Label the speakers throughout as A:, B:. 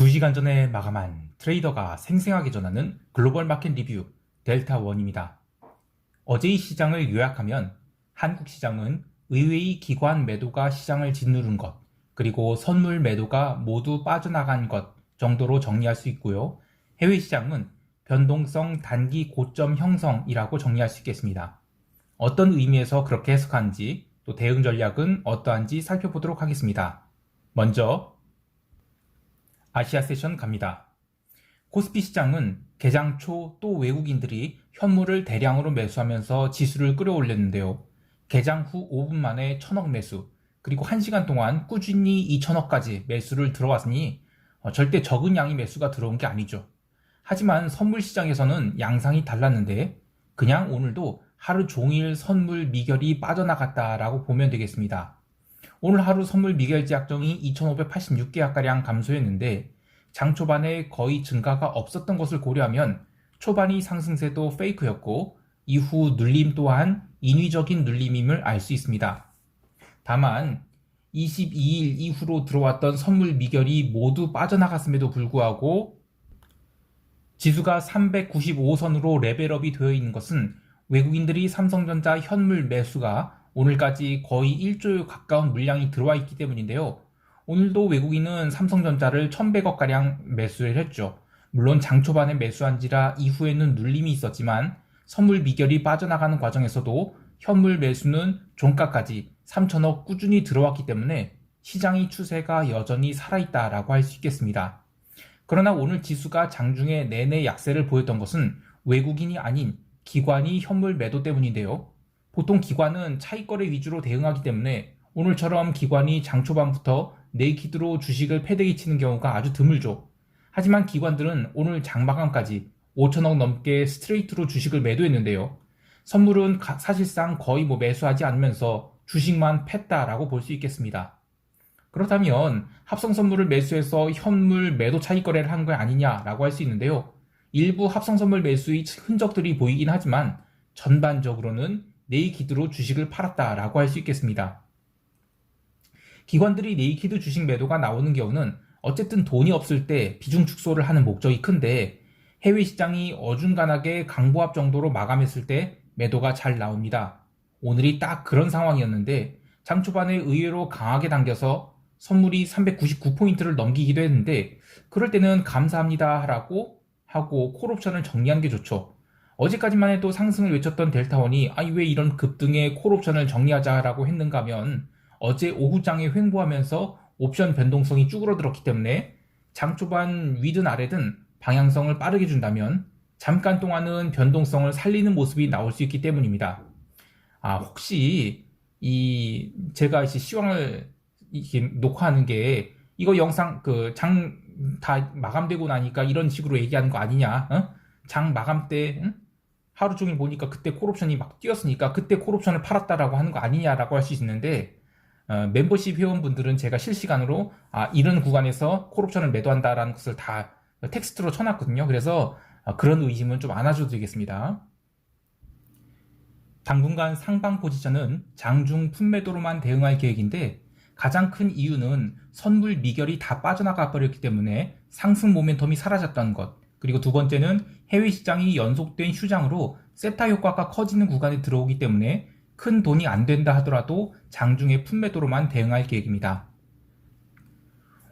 A: 2시간 전에 마감한 트레이더가 생생하게 전하는 글로벌 마켓 리뷰 델타원입니다. 어제의 시장을 요약하면 한국 시장은 의외의 기관 매도가 시장을 짓누른 것, 그리고 선물 매도가 모두 빠져나간 것 정도로 정리할 수 있고요. 해외 시장은 변동성 단기 고점 형성이라고 정리할 수 있겠습니다. 어떤 의미에서 그렇게 해석하는지, 또 대응 전략은 어떠한지 살펴보도록 하겠습니다. 먼저 아시아 세션 갑니다. 코스피 시장은 개장 초 또 외국인들이 현물을 대량으로 매수하면서 지수를 끌어올렸는데요. 개장 후 5분 만에 1000억 매수, 그리고 1시간 동안 꾸준히 2000억까지 매수를 들어왔으니 절대 적은 양의 매수가 들어온 게 아니죠. 하지만 선물 시장에서는 양상이 달랐는데 그냥 오늘도 하루 종일 선물 미결이 빠져나갔다라고 보면 되겠습니다. 오늘 하루 선물 미결제 약정이 2586개가량 감소했는데 장 초반에 거의 증가가 없었던 것을 고려하면 초반이 상승세도 페이크였고 이후 눌림 또한 인위적인 눌림임을 알 수 있습니다. 다만 22일 이후로 들어왔던 선물 미결이 모두 빠져나갔음에도 불구하고 지수가 395선으로 레벨업이 되어 있는 것은 외국인들이 삼성전자 현물 매수가 오늘까지 거의 1조 가까운 물량이 들어와 있기 때문인데요. 오늘도 외국인은 삼성전자를 1100억가량 매수를 했죠. 물론 장 초반에 매수한지라 이후에는 눌림이 있었지만 선물 미결이 빠져나가는 과정에서도 현물 매수는 종가까지 3000억 꾸준히 들어왔기 때문에 시장의 추세가 여전히 살아있다라고 할 수 있겠습니다. 그러나 오늘 지수가 장중에 내내 약세를 보였던 것은 외국인이 아닌 기관이 현물 매도 때문인데요. 보통 기관은 차익거래 위주로 대응하기 때문에 오늘처럼 기관이 장 초반부터 네이키드로 주식을 패대기 치는 경우가 아주 드물죠. 하지만 기관들은 오늘 장 마감까지 5천억 넘게 스트레이트로 주식을 매도했는데요. 선물은 사실상 거의 매수하지 않으면서 주식만 팼다라고 볼 수 있겠습니다. 그렇다면 합성 선물을 매수해서 현물 매도 차익 거래를 한 거 아니냐라고 할 수 있는데요. 일부 합성 선물 매수의 흔적들이 보이긴 하지만 전반적으로는 네이키드로 주식을 팔았다라고 할 수 있겠습니다. 기관들이 네이키드 주식 매도가 나오는 경우는 어쨌든 돈이 없을 때 비중 축소를 하는 목적이 큰데 해외 시장이 어중간하게 강보합 정도로 마감했을 때 매도가 잘 나옵니다. 오늘이 딱 그런 상황이었는데 장 초반에 의외로 강하게 당겨서 선물이 399포인트를 넘기기도 했는데 그럴 때는 감사합니다 라고 하고 콜옵션을 정리하는 게 좋죠. 어제까지만 해도 상승을 외쳤던 델타원이 왜 이런 급등에 콜옵션을 정리하자라고 했는가 하면 어제 오후장에 횡보하면서 옵션 변동성이 쭈그러들었기 때문에 장 초반 위든 아래든 방향성을 빠르게 준다면 잠깐 동안은 변동성을 살리는 모습이 나올 수 있기 때문입니다. 혹시 제가 이제 시황을 이렇게 녹화하는 게 이거 영상 장 다 마감되고 나니까 이런 식으로 얘기하는 거 아니냐? 장 마감 때 하루 종일 보니까 그때 콜옵션이 막 뛰었으니까 그때 콜옵션을 팔았다라고 하는 거 아니냐라고 할 수 있는데 멤버십 회원분들은 제가 실시간으로 이런 구간에서 콜옵션을 매도한다라는 것을 다 텍스트로 쳐놨거든요. 그래서 그런 의심은 좀 안 하셔도 되겠습니다. 당분간 상방 포지션은 장중 품매도로만 대응할 계획인데 가장 큰 이유는 선물 미결이 다 빠져나가 버렸기 때문에 상승 모멘텀이 사라졌다는 것, 그리고 두 번째는 해외 시장이 연속된 휴장으로 세타 효과가 커지는 구간에 들어오기 때문에 큰 돈이 안 된다 하더라도 장중에 품매도로만 대응할 계획입니다.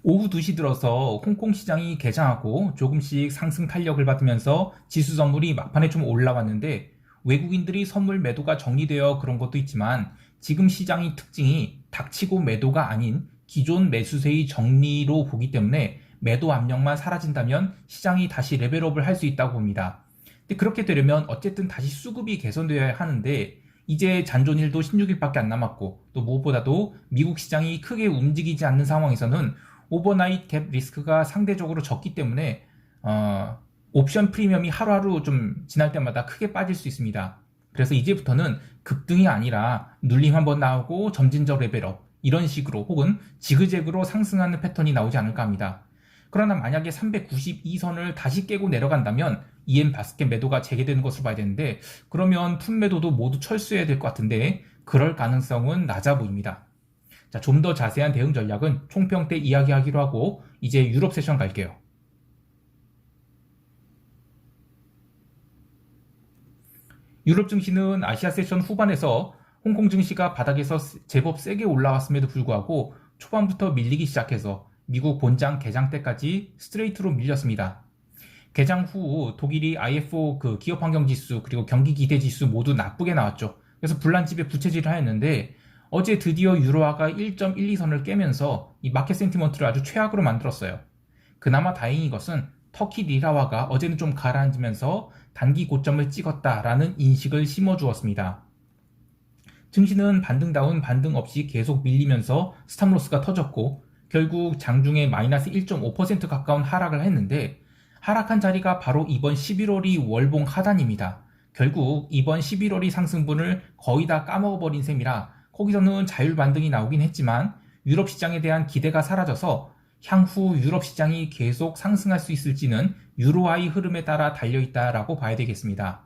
A: 오후 2시 들어서 홍콩 시장이 개장하고 조금씩 상승 탄력을 받으면서 지수 선물이 막판에 좀 올라왔는데 외국인들이 선물 매도가 정리되어 그런 것도 있지만 지금 시장의 특징이 닥치고 매도가 아닌 기존 매수세의 정리로 보기 때문에 매도 압력만 사라진다면 시장이 다시 레벨업을 할 수 있다고 봅니다. 근데 그렇게 되려면 어쨌든 다시 수급이 개선되어야 하는데 이제 잔존일도 16일밖에 안 남았고 또 무엇보다도 미국 시장이 크게 움직이지 않는 상황에서는 오버나잇 갭 리스크가 상대적으로 적기 때문에 옵션 프리미엄이 하루하루 좀 지날 때마다 크게 빠질 수 있습니다. 그래서 이제부터는 급등이 아니라 눌림 한번 나오고 점진적 레벨업 이런 식으로 혹은 지그재그로 상승하는 패턴이 나오지 않을까 합니다. 그러나 만약에 392선을 다시 깨고 내려간다면 EM 바스켓 매도가 재개되는 것으로 봐야 되는데 그러면 풋 매도도 모두 철수해야 될 것 같은데 그럴 가능성은 낮아 보입니다. 자, 좀 더 자세한 대응 전략은 총평 때 이야기하기로 하고 이제 유럽 세션 갈게요. 유럽 증시는 아시아 세션 후반에서 홍콩 증시가 바닥에서 제법 세게 올라왔음에도 불구하고 초반부터 밀리기 시작해서 미국 본장 개장 때까지 스트레이트로 밀렸습니다. 개장 후 독일이 IFO 그 기업 환경 지수 그리고 경기 기대 지수 모두 나쁘게 나왔죠. 그래서 불난집에 부채질을 하였는데 어제 드디어 유로화가 1.12선을 깨면서 이 마켓 센티먼트를 아주 최악으로 만들었어요. 그나마 다행인 것은 터키 리라화가 어제는 좀 가라앉으면서 단기 고점을 찍었다라는 인식을 심어주었습니다. 증시는 반등다운 반등 없이 계속 밀리면서 스탑로스가 터졌고 결국 장중에 마이너스 1.5% 가까운 하락을 했는데 하락한 자리가 바로 이번 11월이 월봉 하단입니다. 결국 이번 11월이 상승분을 거의 다 까먹어버린 셈이라 거기서는 자율 반등이 나오긴 했지만 유럽 시장에 대한 기대가 사라져서 향후 유럽 시장이 계속 상승할 수 있을지는 유로화의 흐름에 따라 달려있다라고 봐야 되겠습니다.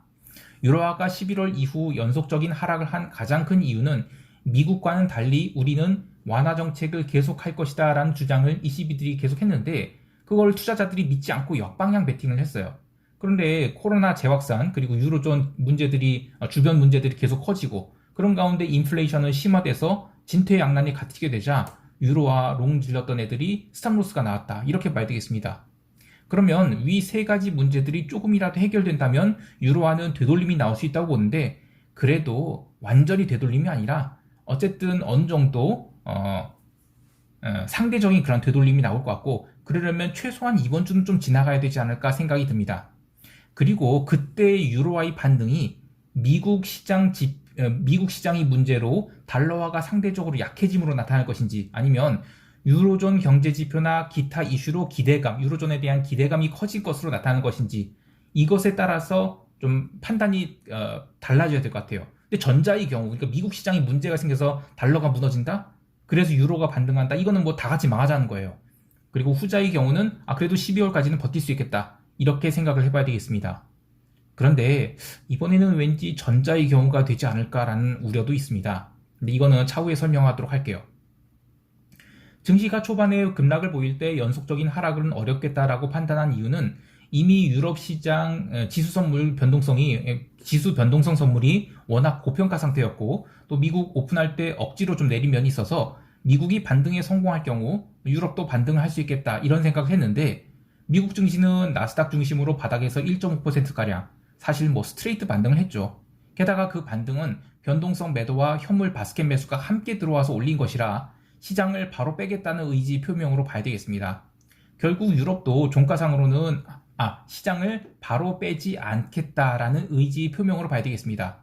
A: 유로화가 11월 이후 연속적인 하락을 한 가장 큰 이유는 미국과는 달리 우리는 완화 정책을 계속할 것이다 라는 주장을 ECB들이 계속했는데 그걸 투자자들이 믿지 않고 역방향 베팅을 했어요. 그런데 코로나 재확산 그리고 유로존 문제들이 주변 문제들이 계속 커지고 그런 가운데 인플레이션은 심화돼서 진퇴양난이 갇히게 되자 유로화 롱 질렀던 애들이 스탑로스가 나왔다 이렇게 봐야 되겠습니다. 그러면 위 세 가지 문제들이 조금이라도 해결된다면 유로화는 되돌림이 나올 수 있다고 보는데 그래도 완전히 되돌림이 아니라 어쨌든 어느 정도 상대적인 그런 되돌림이 나올 것 같고 그러려면 최소한 이번 주는 좀 지나가야 되지 않을까 생각이 듭니다. 그리고 그때 유로화의 반등이 미국 시장이 문제로 달러화가 상대적으로 약해짐으로 나타날 것인지 아니면 유로존 경제지표나 기타 이슈로 유로존에 대한 기대감이 커질 것으로 나타나는 것인지 이것에 따라서 좀 판단이 달라져야 될 것 같아요. 근데 전자의 경우, 그러니까 미국 시장이 문제가 생겨서 달러가 무너진다? 그래서 유로가 반등한다? 이거는 뭐 다 같이 망하자는 거예요. 그리고 후자의 경우는 그래도 12월까지는 버틸 수 있겠다. 이렇게 생각을 해봐야 되겠습니다. 그런데 이번에는 왠지 전자의 경우가 되지 않을까라는 우려도 있습니다. 근데 이거는 차후에 설명하도록 할게요. 증시가 초반에 급락을 보일 때 연속적인 하락은 어렵겠다라고 판단한 이유는 이미 유럽 시장 지수 변동성 선물이 워낙 고평가 상태였고 또 미국 오픈할 때 억지로 좀 내린 면이 있어서 미국이 반등에 성공할 경우 유럽도 반등을 할 수 있겠다 이런 생각을 했는데 미국 증시는 나스닥 중심으로 바닥에서 1.5%가량 사실 스트레이트 반등을 했죠. 게다가 그 반등은 변동성 매도와 현물 바스켓 매수가 함께 들어와서 올린 것이라 시장을 바로 빼겠다는 의지 표명으로 봐야 되겠습니다. 결국 유럽도 종가상으로는 시장을 바로 빼지 않겠다라는 의지 표명으로 봐야 되겠습니다.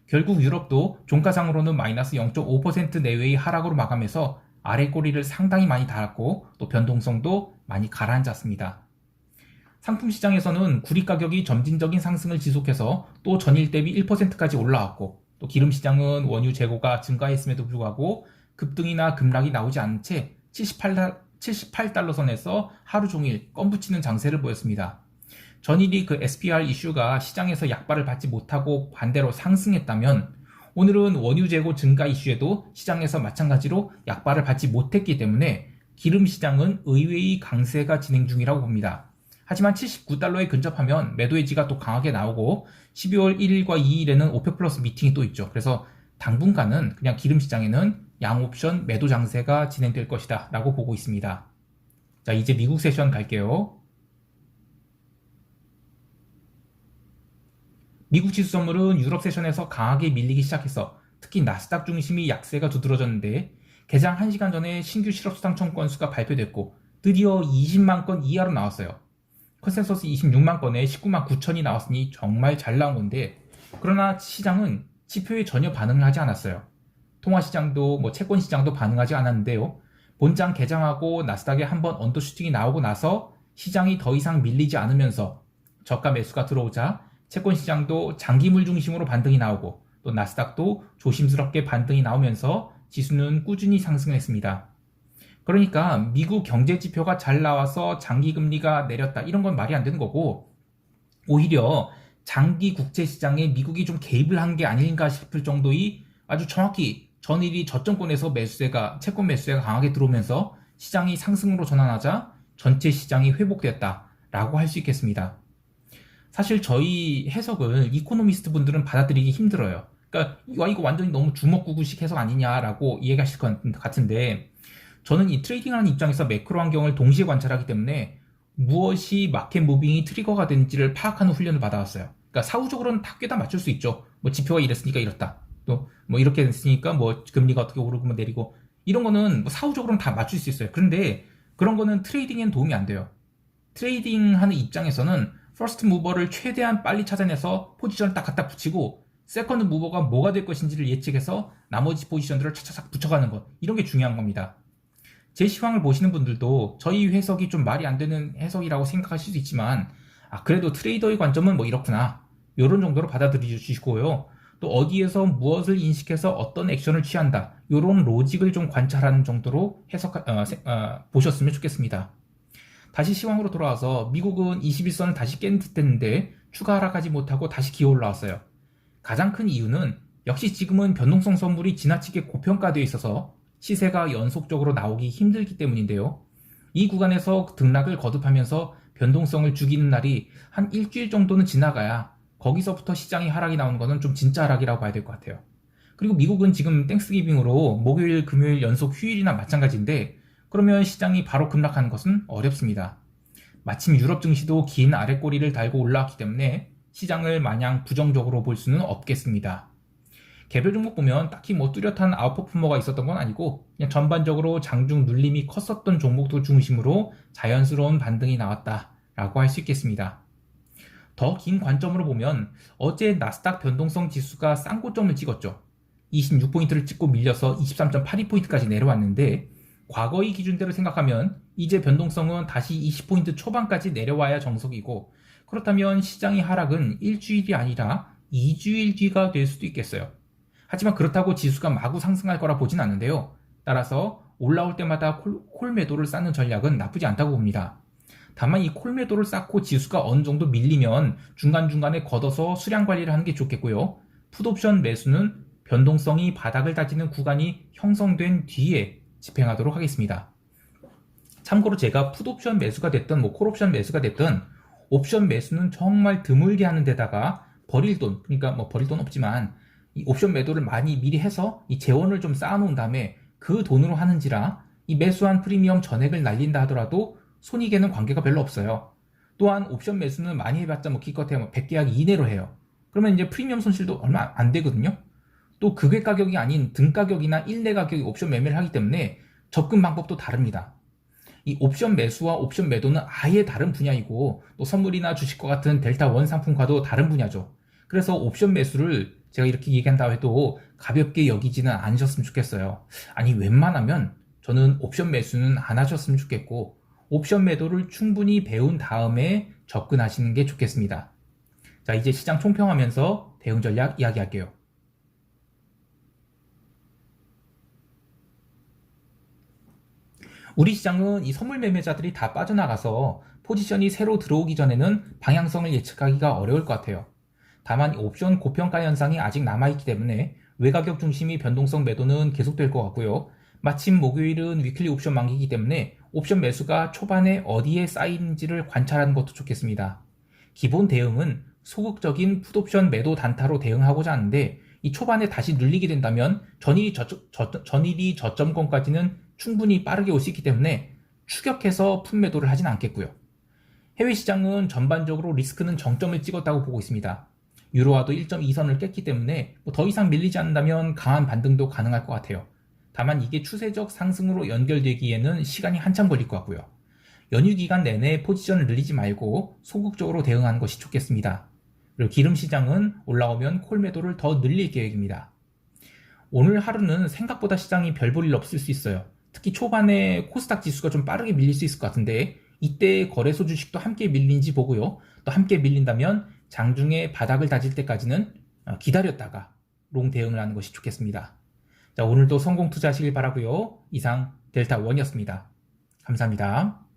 A: 결국 유럽도 종가상으로는 마이너스 0.5% 내외의 하락으로 마감해서 아래 꼬리를 상당히 많이 달았고 또 변동성도 많이 가라앉았습니다. 상품 시장에서는 구리 가격이 점진적인 상승을 지속해서 또 전일 대비 1%까지 올라왔고 또 기름 시장은 원유 재고가 증가했음에도 불구하고 급등이나 급락이 나오지 않은 채 78달러 선에서 하루 종일 껌붙이는 장세를 보였습니다. 전일이 그 SPR 이슈가 시장에서 약발을 받지 못하고 반대로 상승했다면 오늘은 원유 재고 증가 이슈에도 시장에서 마찬가지로 약발을 받지 못했기 때문에 기름 시장은 의외의 강세가 진행 중이라고 봅니다. 하지만 79달러에 근접하면 매도 해지가 또 강하게 나오고 12월 1일과 2일에는 오펙 플러스 미팅이 또 있죠. 그래서 당분간은 그냥 기름 시장에는 양옵션 매도 장세가 진행될 것이다 라고 보고 있습니다. 자, 이제 미국 세션 갈게요. 미국 지수 선물은 유럽 세션에서 강하게 밀리기 시작해서 특히 나스닥 중심이 약세가 두드러졌는데 개장 1시간 전에 신규 실업수당 청구 건수가 발표됐고 드디어 20만 건 이하로 나왔어요. 컨센서스 26만 건에 19만 9천이 나왔으니 정말 잘 나온 건데 그러나 시장은 지표에 전혀 반응을 하지 않았어요. 통화시장도 채권시장도 반응하지 않았는데요. 본장 개장하고 나스닥에 한번 언더슈팅이 나오고 나서 시장이 더 이상 밀리지 않으면서 저가 매수가 들어오자 채권시장도 장기물 중심으로 반등이 나오고 또 나스닥도 조심스럽게 반등이 나오면서 지수는 꾸준히 상승했습니다. 그러니까 미국 경제지표가 잘 나와서 장기금리가 내렸다 이런 건 말이 안 되는 거고 오히려 장기 국채시장에 미국이 좀 개입을 한 게 아닌가 싶을 정도의 아주 정확히 전일이 저점권에서 채권 매수세가 강하게 들어오면서 시장이 상승으로 전환하자 전체 시장이 회복되었다라고 할 수 있겠습니다. 사실 저희 해석을 이코노미스트 분들은 받아들이기 힘들어요. 그러니까 이거 완전히 너무 주먹구구식 해석 아니냐라고 이해하실 것 같은데, 저는 이 트레이딩하는 입장에서 매크로 환경을 동시에 관찰하기 때문에 무엇이 마켓 무빙이 트리거가 되는지를 파악하는 훈련을 받아왔어요. 그러니까 사후적으로는 다 꿰다 맞출 수 있죠. 뭐 지표가 이랬으니까 이렇다. 또 뭐 이렇게 됐으니까 뭐 금리가 어떻게 오르고 뭐 내리고, 이런 거는 뭐 사후적으로는 다 맞출 수 있어요. 그런데 그런 거는 트레이딩엔 도움이 안 돼요. 트레이딩하는 입장에서는 퍼스트 무버를 최대한 빨리 찾아내서 포지션을 딱 갖다 붙이고, 세컨드 무버가 뭐가 될 것인지를 예측해서 나머지 포지션들을 차차삭 붙여가는 것, 이런 게 중요한 겁니다. 제 시황을 보시는 분들도 저희 해석이 좀 말이 안 되는 해석이라고 생각하실 수도 있지만, 그래도 트레이더의 관점은 뭐 이렇구나, 이런 정도로 받아들여주시고요. 또 어디에서 무엇을 인식해서 어떤 액션을 취한다, 이런 로직을 좀 관찰하는 정도로 보셨으면 좋겠습니다. 다시 시황으로 돌아와서 미국은 21선을 다시 깬 듯 했는데 추가 하락하지 못하고 다시 기어 올라왔어요. 가장 큰 이유는 역시 지금은 변동성 선물이 지나치게 고평가되어 있어서 시세가 연속적으로 나오기 힘들기 때문인데요. 이 구간에서 등락을 거듭하면서 변동성을 죽이는 날이 한 일주일 정도는 지나가야 거기서부터 시장이 하락이 나오는 것은 좀 진짜 하락이라고 봐야 될 것 같아요. 그리고 미국은 지금 땡스기빙으로 목요일, 금요일 연속 휴일이나 마찬가지인데, 그러면 시장이 바로 급락하는 것은 어렵습니다. 마침 유럽 증시도 긴 아랫꼬리를 달고 올라왔기 때문에 시장을 마냥 부정적으로 볼 수는 없겠습니다. 개별 종목 보면 딱히 뭐 뚜렷한 아웃퍼포머가 있었던 건 아니고, 그냥 전반적으로 장중 눌림이 컸었던 종목도 중심으로 자연스러운 반등이 나왔다라고 할 수 있겠습니다. 더 긴 관점으로 보면 어제 나스닥 변동성 지수가 쌍고점을 찍었죠. 26포인트를 찍고 밀려서 23.82포인트까지 내려왔는데, 과거의 기준대로 생각하면 이제 변동성은 다시 20포인트 초반까지 내려와야 정석이고, 그렇다면 시장의 하락은 일주일이 아니라 2주일 뒤가 될 수도 있겠어요. 하지만 그렇다고 지수가 마구 상승할 거라 보진 않는데요. 따라서 올라올 때마다 콜 매도를 쌓는 전략은 나쁘지 않다고 봅니다. 다만 이 콜 매도를 쌓고 지수가 어느 정도 밀리면 중간중간에 걷어서 수량 관리를 하는 게 좋겠고요. 풋옵션 매수는 변동성이 바닥을 다지는 구간이 형성된 뒤에 집행하도록 하겠습니다. 참고로 제가 풋옵션 매수가 됐든 뭐 콜옵션 매수가 됐든 옵션 매수는 정말 드물게 하는 데다가 버릴 돈, 그러니까 뭐 버릴 돈 없지만 이 옵션 매도를 많이 미리 해서 이 재원을 좀 쌓아놓은 다음에 그 돈으로 하는지라 이 매수한 프리미엄 전액을 날린다 하더라도 손익에는 관계가 별로 없어요. 또한 옵션 매수는 많이 해봤자 뭐 기껏해야 뭐 100계약 이내로 해요. 그러면 이제 프리미엄 손실도 얼마 안 되거든요. 또 극외 가격이 아닌 등 가격이나 일내 가격의 옵션 매매를 하기 때문에 접근 방법도 다릅니다. 이 옵션 매수와 옵션 매도는 아예 다른 분야이고, 또 선물이나 주식과 같은 델타 원 상품과도 다른 분야죠. 그래서 옵션 매수를 제가 이렇게 얘기한다고 해도 가볍게 여기지는 않으셨으면 좋겠어요. 아니, 웬만하면 저는 옵션 매수는 안 하셨으면 좋겠고, 옵션 매도를 충분히 배운 다음에 접근하시는 게 좋겠습니다. 자, 이제 시장 총평하면서 대응 전략 이야기할게요. 우리 시장은 이 선물 매매자들이 다 빠져나가서 포지션이 새로 들어오기 전에는 방향성을 예측하기가 어려울 것 같아요. 다만 옵션 고평가 현상이 아직 남아있기 때문에 외가격 중심의 변동성 매도는 계속될 것 같고요. 마침 목요일은 위클리 옵션 만기이기 때문에 옵션 매수가 초반에 어디에 쌓이는지를 관찰하는 것도 좋겠습니다. 기본 대응은 소극적인 풋옵션 매도 단타로 대응하고자 하는데, 이 초반에 다시 눌리게 된다면 전일이 저점권까지는 충분히 빠르게 올 수 있기 때문에 추격해서 풋매도를 하진 않겠고요. 해외 시장은 전반적으로 리스크는 정점을 찍었다고 보고 있습니다. 유로화도 1.2선을 깼기 때문에 더 이상 밀리지 않는다면 강한 반등도 가능할 것 같아요. 다만 이게 추세적 상승으로 연결되기에는 시간이 한참 걸릴 것 같고요. 연휴 기간 내내 포지션을 늘리지 말고 소극적으로 대응하는 것이 좋겠습니다. 그리고 기름 시장은 올라오면 콜 매도를 더 늘릴 계획입니다. 오늘 하루는 생각보다 시장이 별 볼 일 없을 수 있어요. 특히 초반에 코스닥 지수가 좀 빠르게 밀릴 수 있을 것 같은데, 이때 거래소 주식도 함께 밀린지 보고요. 또 함께 밀린다면 장중에 바닥을 다질 때까지는 기다렸다가 롱 대응을 하는 것이 좋겠습니다. 자, 오늘도 성공 투자하시길 바라고요. 이상 델타원이었습니다. 감사합니다.